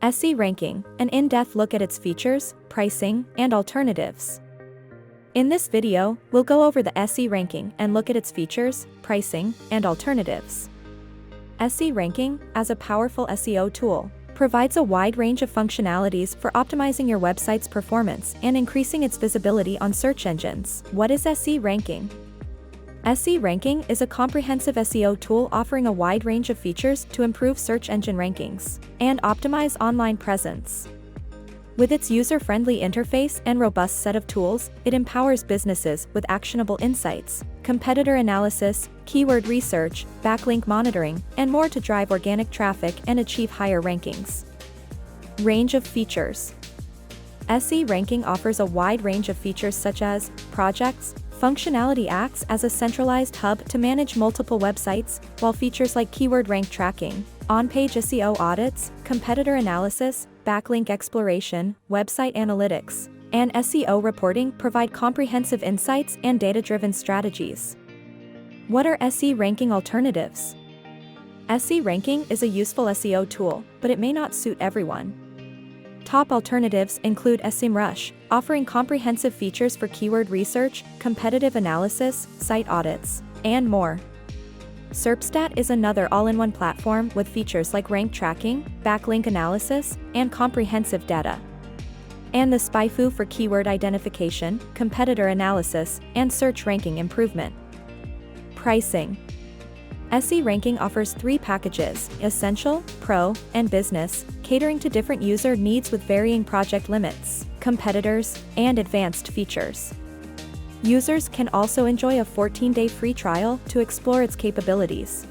SE Ranking, an in-depth look at its features, pricing, and alternatives. In this video, we'll go over the SE Ranking and look at its features, pricing, and alternatives. SE Ranking, as a powerful SEO tool, provides a wide range of functionalities for optimizing your website's performance and increasing its visibility on search engines. What is SE Ranking? SE Ranking is a comprehensive SEO tool offering a wide range of features to improve search engine rankings and optimize online presence. With its user-friendly interface and robust set of tools, it empowers businesses with actionable insights, competitor analysis, keyword research, backlink monitoring, and more to drive organic traffic and achieve higher rankings. Range of features. SE Ranking offers a wide range of features such as projects. Functionality acts as a centralized hub to manage multiple websites, while features like keyword rank tracking, on-page SEO audits, competitor analysis, backlink exploration, website analytics, and SEO reporting provide comprehensive insights and data-driven strategies. What are SE Ranking alternatives? SE Ranking is a useful SEO tool, but it may not suit everyone. Top alternatives include SEMrush, offering comprehensive features for keyword research, competitive analysis, site audits, and more. SERPstat is another all-in-one platform with features like rank tracking, backlink analysis, and comprehensive data. And the SpyFu for keyword identification, competitor analysis, and search ranking improvement. Pricing. SE Ranking offers 3 packages: Essential, Pro, and Business, catering to different user needs with varying project limits, competitors, and advanced features. Users can also enjoy a 14-day free trial to explore its capabilities.